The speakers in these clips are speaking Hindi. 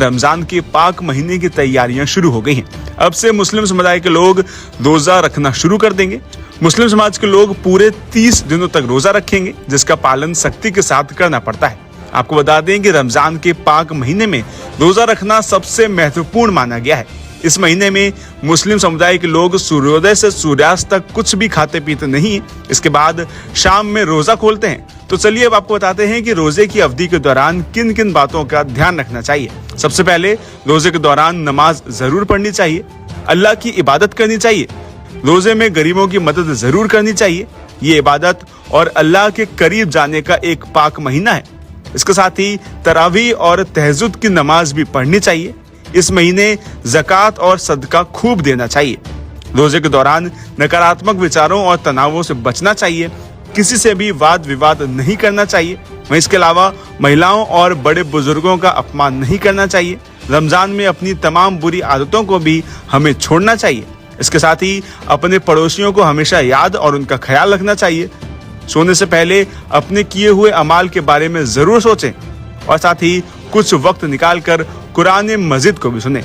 रमजान के पाक महीने की तैयारियां शुरू हो गई हैं। अब से मुस्लिम समुदाय के लोग रोजा रखना शुरू कर देंगे। मुस्लिम समाज के लोग पूरे 30 दिनों तक रोजा रखेंगे, जिसका पालन सख्ती के साथ करना पड़ता है। आपको बता दें कि रमजान के पाक महीने में रोजा रखना सबसे महत्वपूर्ण माना गया है। इस महीने में मुस्लिम समुदाय के लोग सूर्योदय से सूर्यास्त तक कुछ भी खाते पीते नहीं है। इसके बाद शाम में रोजा खोलते हैं। तो चलिए अब आपको बताते हैं कि रोजे की अवधि के दौरान किन किन बातों का ध्यान रखना चाहिए। सबसे पहले रोजे के दौरान नमाज जरूर पढ़नी चाहिए, अल्लाह की इबादत करनी चाहिए। रोजे में गरीबों की मदद जरूर करनी चाहिए। ये इबादत और अल्लाह के करीब जाने का एक पाक महीना है। इसके साथ ही तरावी और तहज्जुद की नमाज भी पढ़नी चाहिए। इस महीने ज़कात और सदका खूब देना चाहिए। रोजे के दौरान नकारात्मक विचारों और तनावों से बचना चाहिए। किसी से भी वाद विवाद नहीं करना चाहिए। वहीं इसके अलावा महिलाओं और बड़े बुजुर्गों का अपमान नहीं करना चाहिए। रमजान में अपनी तमाम बुरी आदतों को भी हमें छोड़ना चाहिए। इसके साथ ही अपने पड़ोसियों को हमेशा याद और उनका ख्याल रखना चाहिए। सोने से पहले अपने किए हुए अमाल के बारे में जरूर सोचें और साथ ही कुछ वक्त निकालकर कुरान मजीद को भी सुने।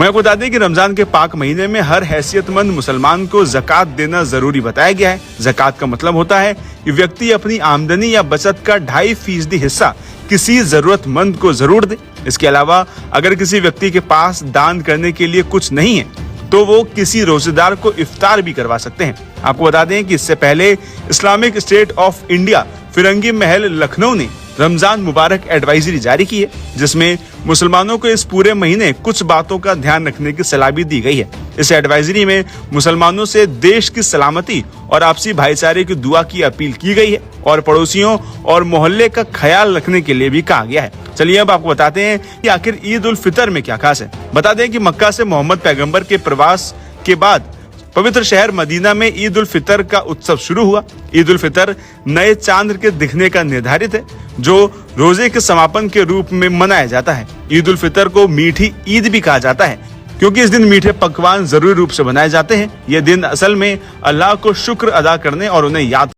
मैं आपको बता दें कि रमजान के पाक महीने में हर हैसियतमंद मुसलमान को ज़कात देना जरूरी बताया गया है। ज़कात का मतलब होता है कि व्यक्ति अपनी आमदनी या बचत का 2.5% हिस्सा किसी जरूरतमंद को जरूर दे। इसके अलावा अगर किसी व्यक्ति के पास दान करने के लिए कुछ नहीं है तो वो किसी रोजेदार को इफ्तार भी करवा सकते हैं। आपको बता दें कि इससे पहले इस्लामिक स्टेट ऑफ इंडिया फिरंगी महल लखनऊ ने रमजान मुबारक एडवाइजरी जारी की है, जिसमें मुसलमानों को इस पूरे महीने कुछ बातों का ध्यान रखने की सलाह भी दी गई है। इस एडवाइजरी में मुसलमानों से देश की सलामती और आपसी भाईचारे की दुआ की अपील की गई है और पड़ोसियों और मोहल्ले का ख्याल रखने के लिए भी कहा गया है। चलिए अब आपको बताते हैं कि आखिर ईद उल फितर में क्या खास है। बता दें कि मक्का से मोहम्मद पैगंबर के प्रवास के बाद पवित्र शहर मदीना में ईद उल फितर का उत्सव शुरू हुआ। ईद उल फितर नए चांद के दिखने का निर्धारित है, जो रोजे के समापन के रूप में मनाया जाता है। ईद उल फितर को मीठी ईद भी कहा जाता है, क्योंकि इस दिन मीठे पकवान जरूरी रूप से बनाए जाते हैं। ये दिन असल में अल्लाह को शुक्र अदा करने और उन्हें याद